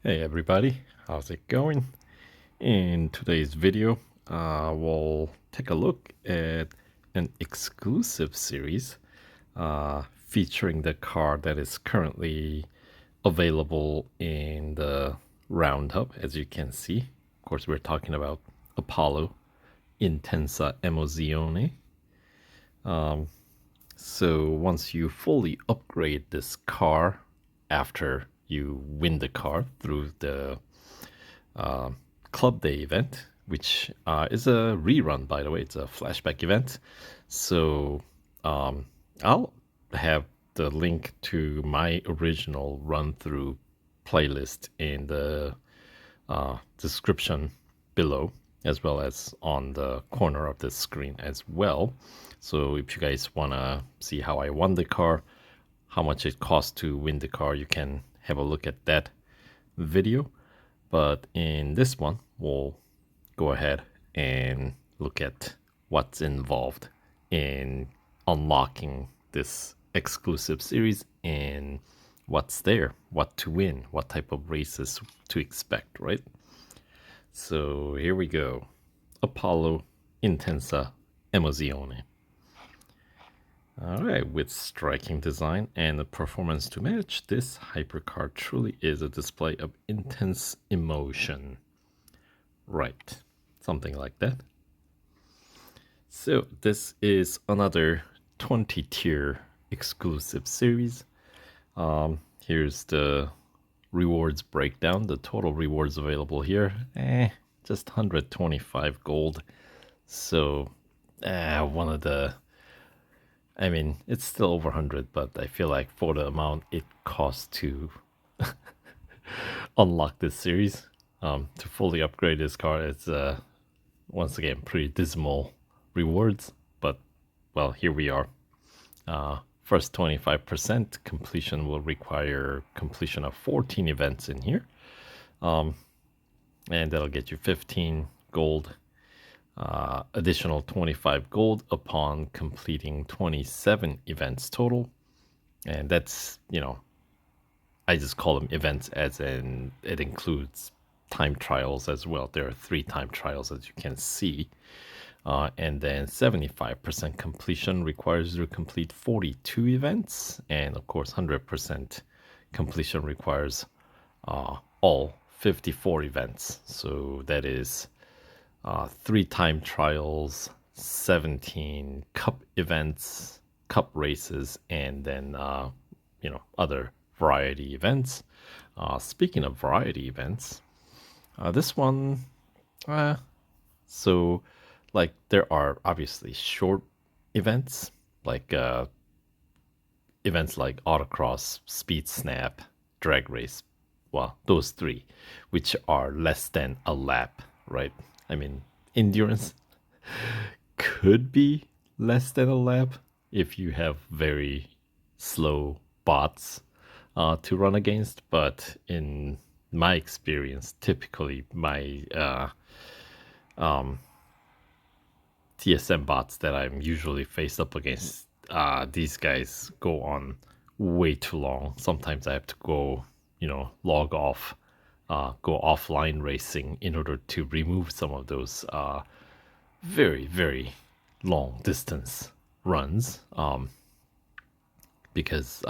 Hey everybody, how's it going? In today's video, we'll take a look at an exclusive series featuring the car that is currently available in the Roundup, as you can see. Of course, we're talking about Apollo Intensa Emozione. So once you fully upgrade this car after you win the car through the Club Day event, which is a rerun, by the way. It's a flashback event. So I'll have the link to my original run through playlist in the description below, as well as on the corner of the screen as well. So if you guys want to see how I won the car, how much it costs to win the car, you can have a look at that video. But in this one, we'll go ahead and look at what's involved in unlocking this exclusive series and what's there, what to win, what type of races to expect, right? So here we go. Apollo Intensa Emozione. Alright, with striking design and a performance to match, this hypercar truly is a display of intense emotion. Right, something like that. So this is another 20 tier exclusive series. Here's the rewards breakdown. The total rewards available here, just 125 gold. So one of the, I mean, it's still over 100, but I feel like for the amount it costs to unlock this series, to fully upgrade this car, it's once again pretty dismal rewards. But well, here we are. First 25% completion will require completion of 14 events in here, and that'll get you 15 gold. Additional 25 gold upon completing 27 events total. And that's, I just call them events as in it includes time trials as well. There are 3 time trials, as you can see. And then 75% completion requires you to complete 42 events. And of course, 100% completion requires all 54 events. So that is 3 time trials, 17 cup events, cup races, and then other variety events. Speaking of variety events, this one, so like there are obviously short events like events like Autocross, Speed Snap, Drag Race. Well, those 3, which are less than a lap, right? I mean, endurance could be less than a lap if you have very slow bots to run against. But in my experience, typically my TSM bots that I'm usually faced up against, these guys go on way too long. Sometimes I have to go, log off, go offline racing in order to remove some of those very, very long distance runs. Because,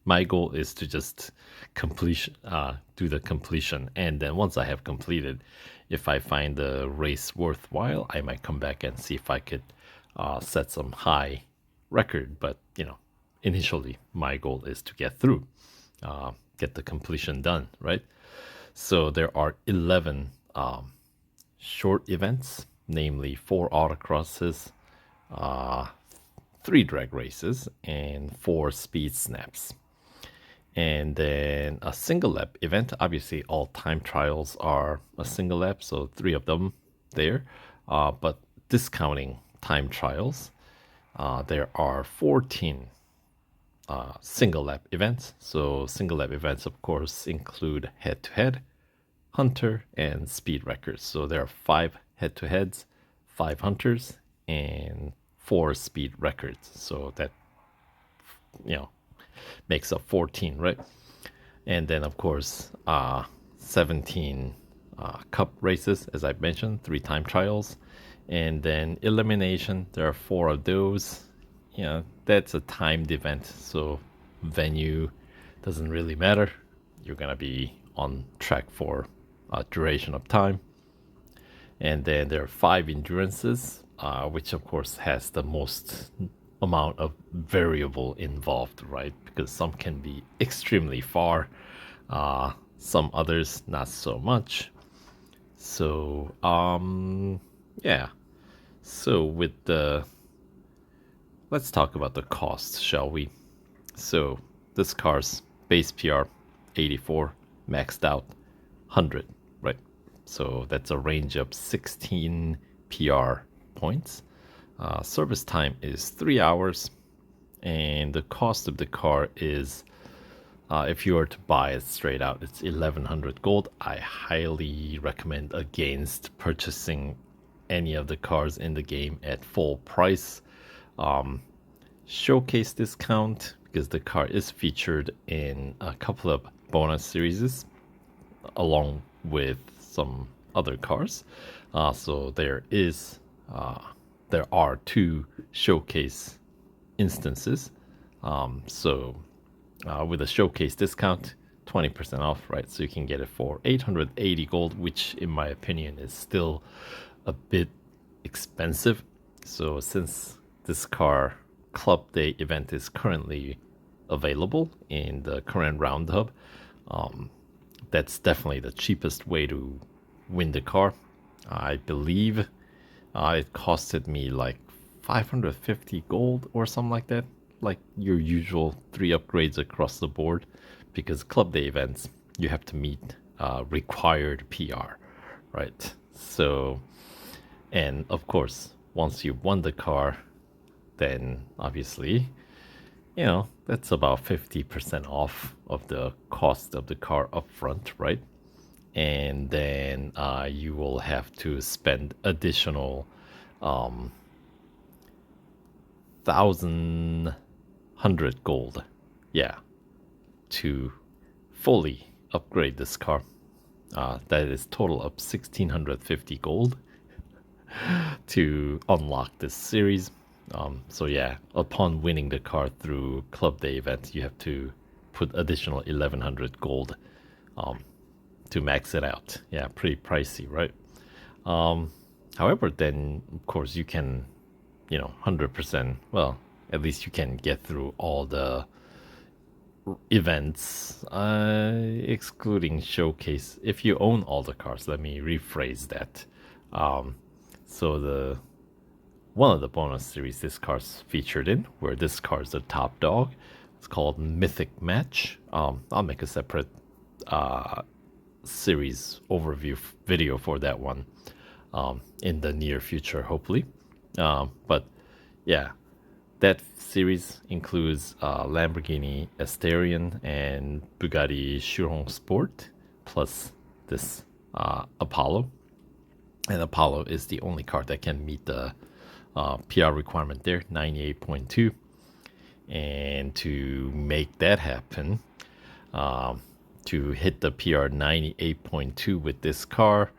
my goal is to just do the completion. And then once I have completed, if I find the race worthwhile, I might come back and see if I could set some high record. But, initially my goal is to get through, get the completion done, right? So there are 11 short events, namely 4 autocrosses, 3 drag races, and 4 speed snaps. And then a single lap event. Obviously, all time trials are a single lap, so 3 of them there. But discounting time trials, there are 14 single lap events. So single lap events, of course, include head to head, hunter, and speed records. So there are 5 head to heads, 5 hunters, and 4 speed records. So that, makes up 14, right? And then, of course, 17 cup races, as I mentioned, 3 time trials. And then elimination, there are 4 of those. That's a timed event, so venue doesn't really matter. You're gonna be on track for a duration of time. And then there are 5 endurances, which of course has the most amount of variable involved, right? Because some can be extremely far, some others not so much. So, yeah. So let's talk about the cost, shall we? So this car's base PR 84, maxed out 100, right? So that's a range of 16 PR points. Service time is 3 hours, and the cost of the car is, if you were to buy it straight out, it's 1100 gold. I highly recommend against purchasing any of the cars in the game at full price. Showcase discount, because the car is featured in a couple of bonus series along with some other cars. So there are 2 showcase instances. With a showcase discount, 20% off, right? So you can get it for 880 gold, which in my opinion is still a bit expensive. So since this car Club Day event is currently available in the current round hub, that's definitely the cheapest way to win the car. I believe it costed me like 550 gold or something like that, like your usual 3 upgrades across the board, because Club Day events, you have to meet required PR, right? So, and of course, once you won the car, then obviously, that's about 50% off of the cost of the car up front, right? And then you will have to spend additional 1,100 gold, yeah, to fully upgrade this car. That is total of 1,650 gold to unlock this series. So yeah, upon winning the car through Club Day event, you have to put additional 1,100 gold to max it out. Yeah, pretty pricey, right? However, then of course you can, 100%. Well, at least you can get through all the events, excluding showcase. If you own all the cars, let me rephrase that. So one of the bonus series this car's featured in, where this car's the top dog, it's called Mythic Match. I'll make a separate series overview video for that one in the near future, hopefully. But yeah, that series includes Lamborghini Asterion and Bugatti Chiron Sport, plus this Apollo. And Apollo is the only car that can meet the PR requirement there, 98.2. And to make that happen, to hit the PR 98.2 with this car,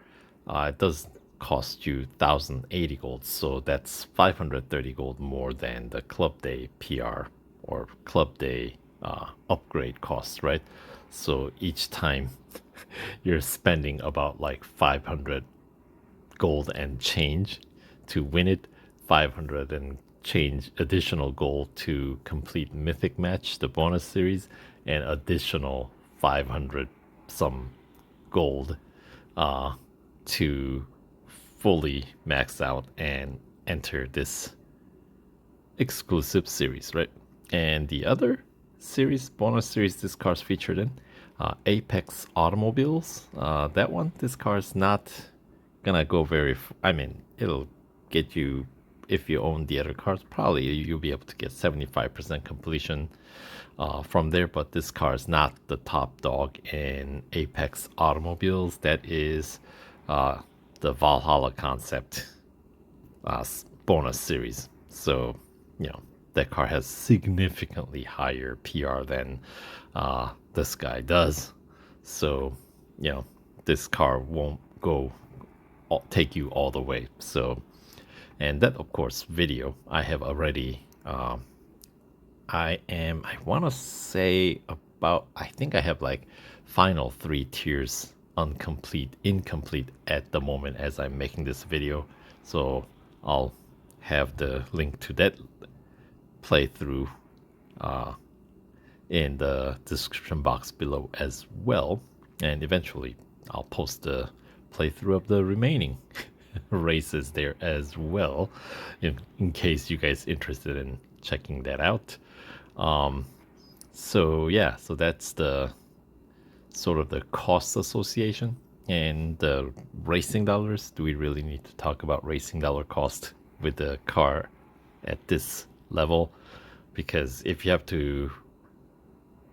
it does cost you 1,080 gold. So that's 530 gold more than the Club Day PR or Club Day upgrade cost, right? So each time you're spending about like 500 gold and change to win it, 500 and change additional gold to complete Mythic Match, the bonus series, and additional 500 some gold to fully max out and enter this exclusive series, right? And the other series, bonus series this car's featured in, Apex Automobiles. That one, this car's not gonna go it'll get you, if you own the other cars, probably you'll be able to get 75% completion from there. But this car is not the top dog in Apex Automobiles. That is the Valhalla concept bonus series. So that car has significantly higher PR than this guy does. So, you know, this car won't take you all the way. So, and that, of course, video I have already. I want to say about, I think I have like final 3 tiers incomplete at the moment as I'm making this video. So I'll have the link to that playthrough in the description box below as well. And eventually I'll post the playthrough of the remaining races there as well, in case you guys interested in checking that out. So yeah, so that's the sort of the cost association. And the racing dollars, do we really need to talk about racing dollar cost with the car at this level? Because if you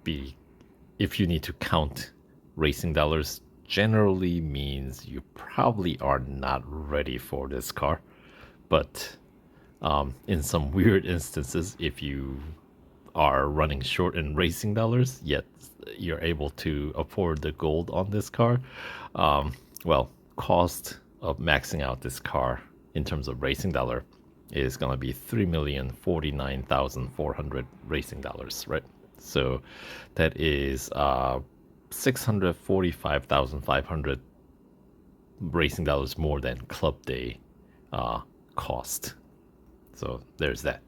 need to count racing dollars, generally means you probably are not ready for this car. But in some weird instances, if you are running short in racing dollars, yet you're able to afford the gold on this car, well, cost of maxing out this car in terms of racing dollar is going to be 3,049,400 racing dollars, right? So that is 645,500 racing dollars more than club day cost. So there's that.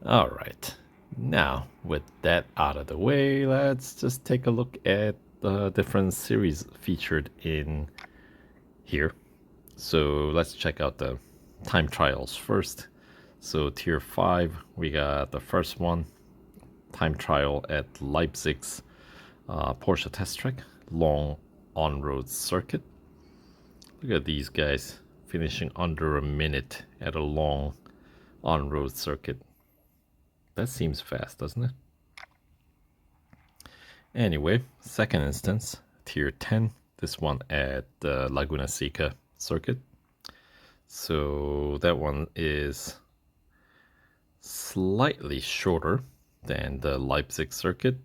All right. Now, with that out of the way, let's just take a look at the different series featured in here. So let's check out the time trials first. So tier 5, we got the first one, time trial at Leipzig's Porsche test track, long on-road circuit. Look at these guys finishing under a minute at a long on-road circuit. That seems fast, doesn't it? Anyway, second instance, tier 10, this one at the Laguna Seca circuit. So that one is slightly shorter than the Leipzig circuit,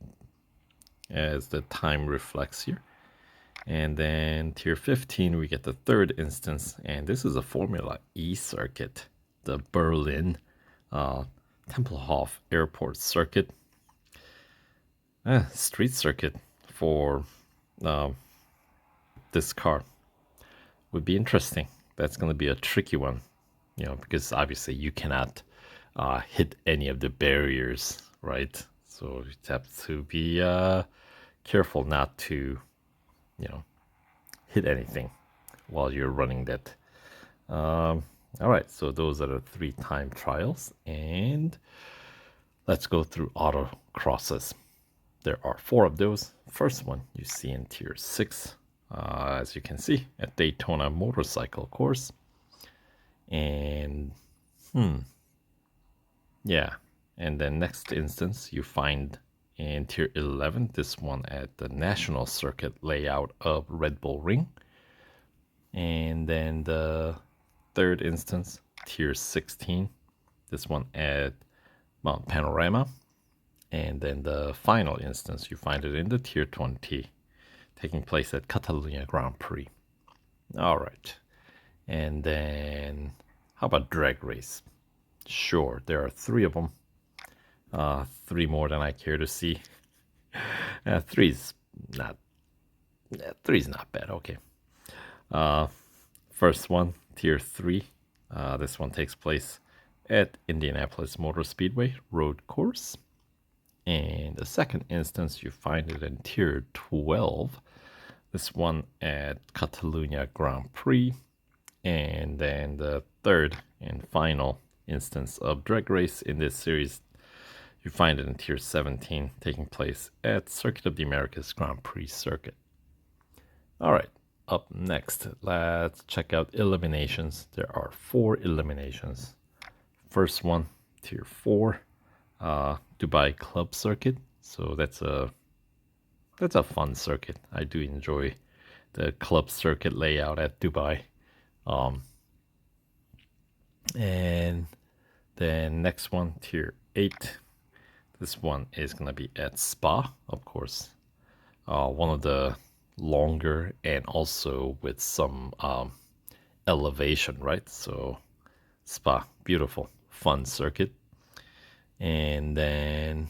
as the time reflects here. And then tier 15, we get the third instance, and this is a Formula E circuit, the Berlin Tempelhof Airport circuit. Street circuit for this car would be interesting. That's going to be a tricky one, because obviously you cannot hit any of the barriers, right? So you have to be careful not to, hit anything while you're running that. All right, so those are the 3 time trials, and let's go through autocrosses. There are 4 of those. First one you see in tier 6, as you can see, at Daytona motorcycle course. And yeah, and then next instance you find in tier 11, this one at the national circuit layout of Red Bull Ring. And then the third instance, tier 16, this one at Mount Panorama. And then the final instance, you find it in the tier 20, taking place at Catalunya Grand Prix. All right. And then how about drag race? Sure, there are 3 of them. 3 more than I care to see. Three's not bad. Okay. First one, tier 3. This one takes place at Indianapolis Motor Speedway road course. And the second instance, you find it in tier 12. This one at Catalunya Grand Prix. And then the third and final instance of drag race in this series, you find it in tier 17, taking place at Circuit of the Americas Grand Prix circuit. All right, up next, let's check out eliminations. There are 4 eliminations. First one, tier 4, Dubai Club Circuit. So that's a fun circuit. I do enjoy the club circuit layout at Dubai. And then next one, tier 8. This one is going to be at Spa, of course, one of the longer and also with some elevation, right? So Spa, beautiful, fun circuit. And then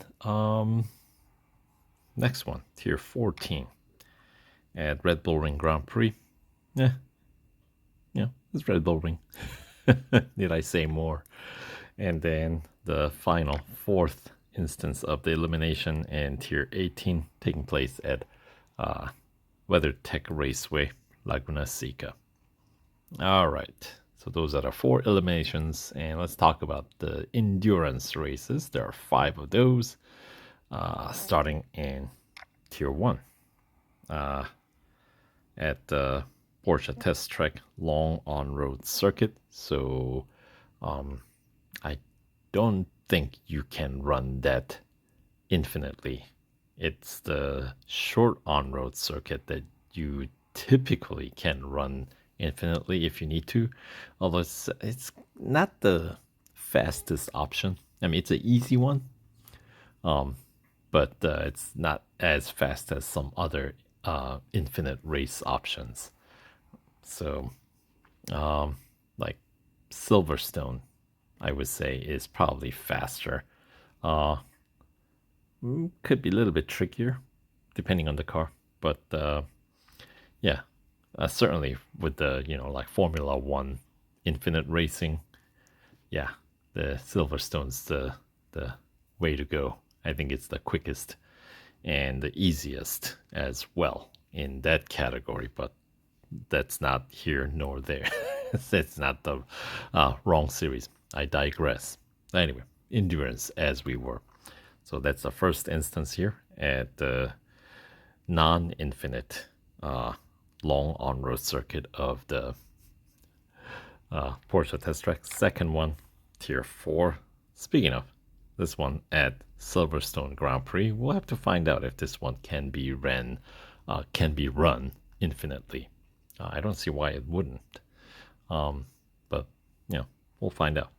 next one, tier 14 at Red Bull Ring Grand Prix. Yeah, it's Red Bull Ring. Did I say more? And then the final fourth instance of the elimination and tier 18 taking place at WeatherTech Raceway, Laguna Seca. All right. So those are the 4 eliminations, and let's talk about the endurance races. There are 5 of those, starting in Tier 1 at the Porsche Test Track Long On-Road Circuit. So I don't think you can run that infinitely. It's the short on-road circuit that you typically can run infinitely if you need to, although it's not the fastest option. I mean, it's an easy one, but it's not as fast as some other infinite race options. So, like Silverstone, I would say is probably faster. Could be a little bit trickier, depending on the car, but yeah, certainly with the like Formula One infinite racing, yeah, the Silverstone's the way to go. I think it's the quickest and the easiest as well in that category, but that's not here nor there. That's not the wrong series. I digress. Anyway, endurance as we were. So that's the first instance here at the non-infinite long on-road circuit of the Porsche Test Track. Second one, Tier 4. Speaking of, this one at Silverstone Grand Prix. We'll have to find out if this one can be run infinitely. I don't see why it wouldn't. But we'll find out.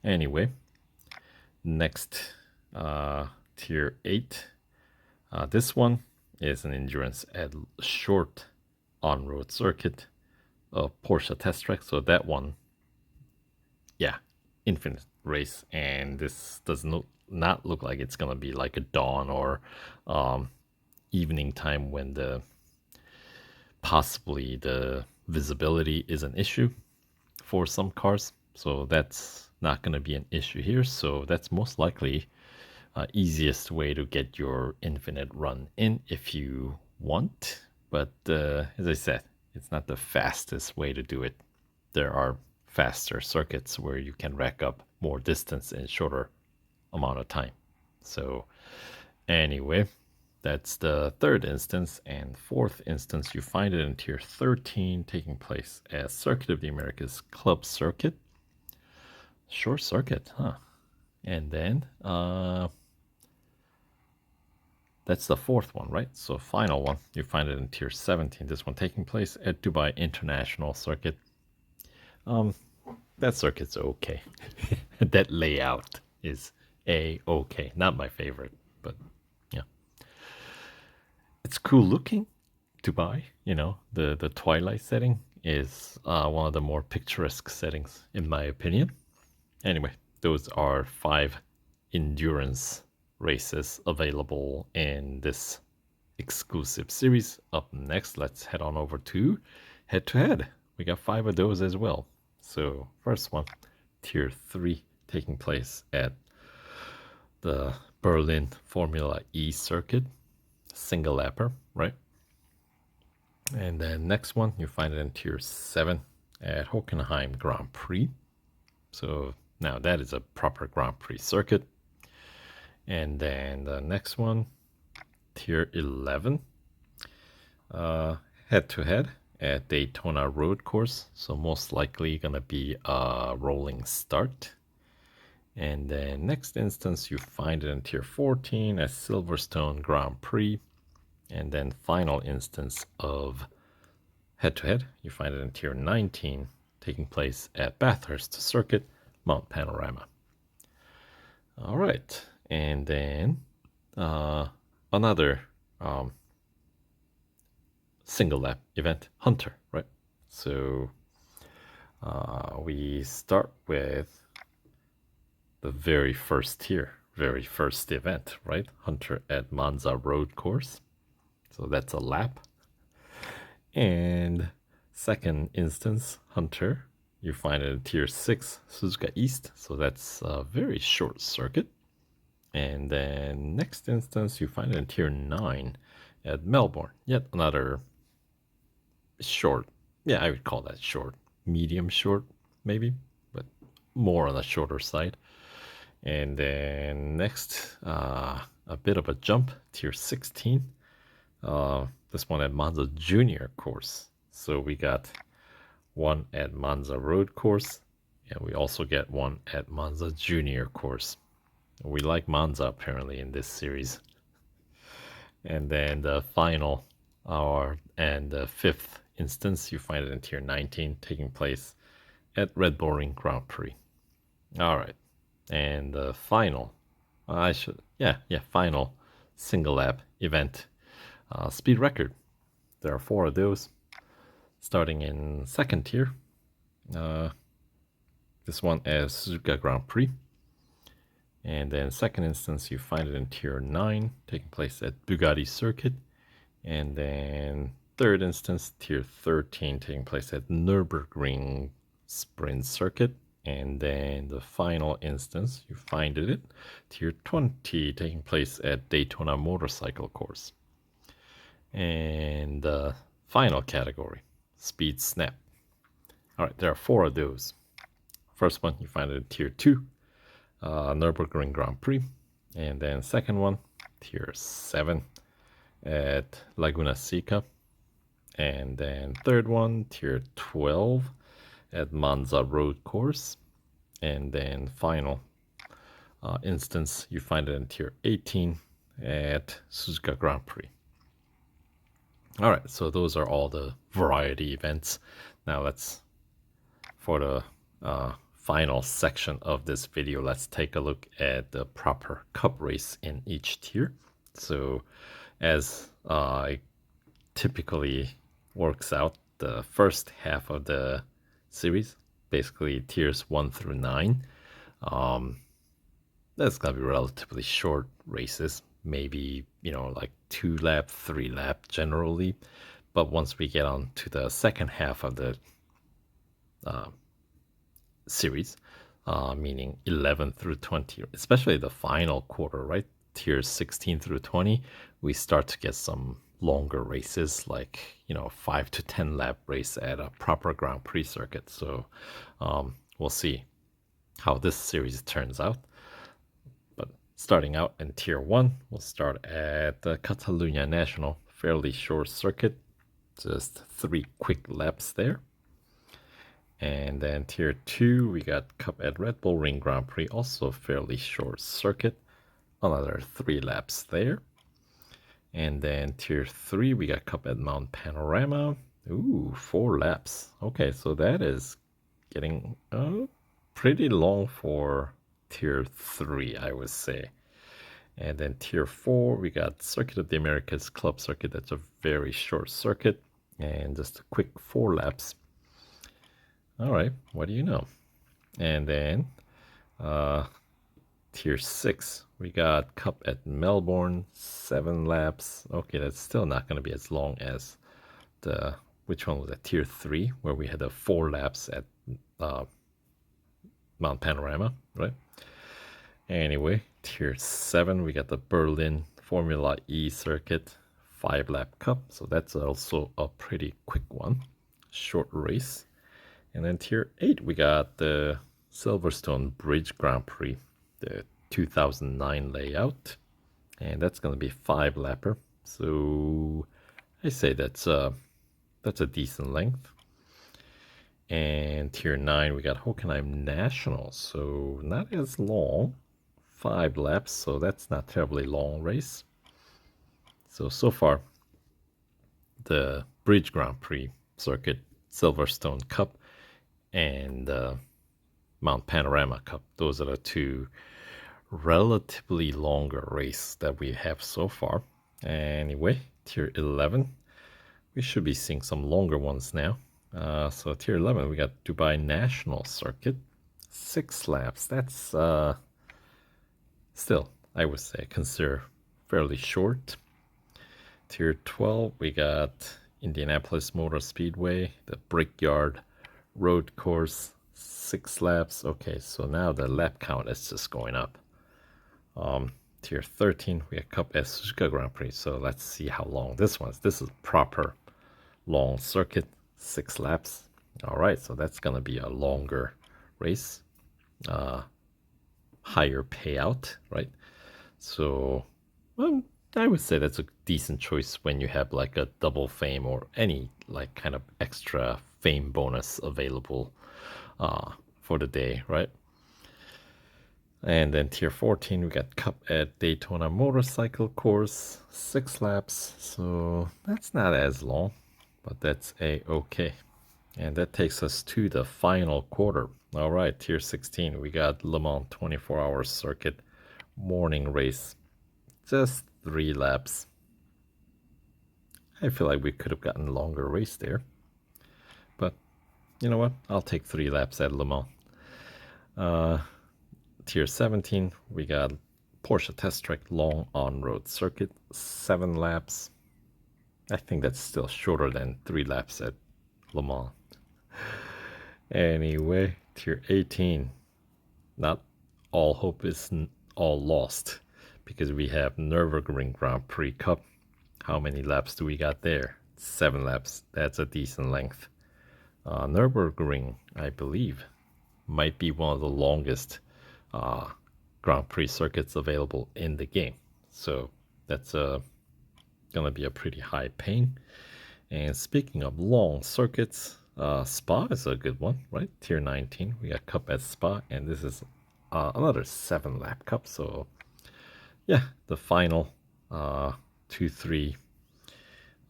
Anyway, next Tier 8. This one is an endurance at short on-road circuit of Porsche Test Track. So that one, yeah, infinite race, and this does not look like it's gonna be like a dawn or evening time when possibly the visibility is an issue for some cars. So that's not gonna be an issue here. So that's most likely easiest way to get your infinite run in if you want. But as I said, it's not the fastest way to do it. There are faster circuits where you can rack up more distance in shorter amount of time. So anyway, that's the third instance. And fourth instance, you find it in Tier 13, taking place at Circuit of the Americas Club Circuit. Short circuit, huh? And then that's the fourth one, right? So final one, you find it in Tier 17. This one taking place at Dubai International Circuit. That circuit's okay. That layout is okay. Not my favorite, but yeah. It's cool looking, Dubai. The twilight setting is one of the more picturesque settings, in my opinion. Anyway, those are 5 endurance races available in this exclusive series. Up next, let's head on over to head-to-head. We got 5 of those as well. So first one, Tier 3, taking place at the Berlin Formula E circuit, single lapper, right? And then next one, you find it in Tier 7 at Hockenheim Grand Prix. So now that is a proper Grand Prix circuit. And then the next one, Tier 11, head-to-head at Daytona Road Course. So most likely gonna be a rolling start. And then next instance, you find it in Tier 14 at Silverstone Grand Prix. And then final instance of head-to-head, you find it in Tier 19, taking place at Bathurst Circuit, Mount Panorama. All right. And then another single lap event, Hunter, right? So we start with the very first tier, very first event, right? Hunter at Monza Road Course. So that's a lap. And second instance, Hunter, you find it in tier 6, Suzuka East. So that's a very short circuit. And then next instance, you find it in tier 9 at Melbourne. Yet another short. Yeah, I would call that short. Medium short, maybe, but more on the shorter side. And then next, a bit of a jump, tier 16. This one at Monza Junior course. So we got one at Monza Road course, and we also get one at Monza Junior course. We like Monza apparently in this series. And then the final, and the fifth instance, you find it in tier 19, taking place at Red Bull Ring Grand Prix. All right, and the final, final single lap event, speed record. There are 4 of those, starting in second tier. This one as Suzuka Grand Prix. And then second instance, you find it in tier 9, taking place at Bugatti Circuit. And then third instance, tier 13, taking place at Nürburgring Sprint Circuit. And then the final instance, you find it at tier 20, taking place at Daytona Motorcycle Course. And the final category, Speed Snap. All right, there are 4 of those. First one, you find it in tier 2, Nürburgring Grand Prix. And then second one, tier 7 at Laguna Seca. And then third one, tier 12 at Monza Road Course. And then final instance, you find it in tier 18 at Suzuka Grand Prix. All right, so those are all the variety events. Now let's, for the final section of this video, let's take a look at the proper cup race in each tier. So as it typically works out, the first half of the series, basically tiers 1 through 9, that's gonna be relatively short races, maybe, like 2 lap, 3 lap generally. But once we get on to the second half of the series, meaning 11 through 20, especially the final quarter, right? Tiers 16 through 20, we start to get some longer races, like 5 to 10 lap race at a proper Grand Prix circuit. So we'll see how this series turns out. But starting out in tier 1, we'll start at the Catalunya National, fairly short circuit, just 3 quick laps there. And then tier 2, we got Cup at Red Bull Ring Grand Prix, also fairly short circuit, another 3 laps there. And then tier 3, we got Cup at Mount Panorama. Ooh, 4 laps. Okay, so that is getting pretty long for tier 3, I would say. And then tier 4, we got Circuit of the Americas Club Circuit. That's a very short circuit, and just a quick 4 laps. All right, what do you know? And then tier 6, we got Cup at Melbourne, 7 laps. Okay, that's still not going to be as long as which one was that? Tier 3, where we had the 4 laps at Mount Panorama, right? Anyway, tier 7, we got the Berlin Formula E circuit, 5 lap cup. So that's also a pretty quick one, short race. And then tier 8, we got the Silverstone Bridge Grand Prix, the 2009 layout. And that's going to be 5 lapper. So I say that's a decent length. And tier 9, we got Hockenheim National. So not as long, 5 laps. So that's not terribly long race. So far, the Bridge Grand Prix circuit, Silverstone Cup, and Mount Panorama Cup. Those are the 2 relatively longer races that we have so far. Anyway, tier 11, we should be seeing some longer ones now. So tier 11, we got Dubai National Circuit, 6 laps. That's still, I would say, consider fairly short. Tier 12, we got Indianapolis Motor Speedway, the Brickyard Road Course, 6 laps. Okay, so now the lap count is just going up. Tier 13, we have Cup S Suzuka Grand Prix. So let's see how long this one's. This is proper long circuit, 6 laps. All right, so that's gonna be a longer race, higher payout, right? So, well, I would say that's a decent choice when you have like a double fame or any like kind of extra fame bonus available for the day, right? And then tier 14, we got Cup at Daytona Motorcycle Course, 6 laps. So that's not as long, but that's a-okay. And that takes us to the final quarter. All right, tier 16, we got Le Mans 24-hour circuit morning race. Just 3 laps. I feel like we could have gotten a longer race there. But you know what? I'll take 3 laps at Le Mans. Tier 17, we got Porsche Test Track long on-road circuit, 7 laps. I think that's still shorter than 3 laps at Le Mans. Anyway, tier 18, not all hope is all lost because we have Nürburgring Grand Prix Cup. How many laps do we got there? 7 laps. That's a decent length. Nürburgring, I believe, might be one of the longest Grand Prix circuits available in the game. So that's gonna be a pretty high pain. And speaking of long circuits, Spa is a good one, right? Tier 19, we got Cup at Spa, and this is another 7 lap cup. So yeah, the final 2-3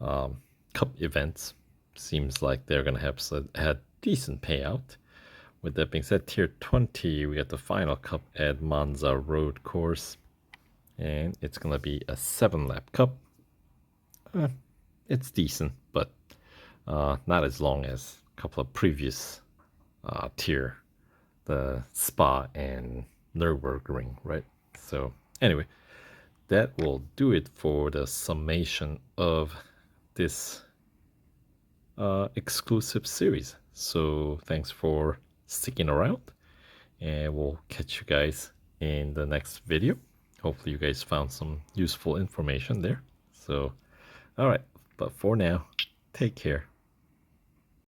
cup events seems like they're gonna have had decent payout. With that being said, tier 20, we got the final cup at Monza Road Course, and it's gonna be a 7 lap cup. It's decent, but not as long as a couple of previous tier, the Spa and Nürburgring, right? So anyway, that will do it for the summation of this exclusive series. So thanks for sticking around, and we'll catch you guys in the next video. Hopefully you guys found some useful information there. So all right, but for now, take care.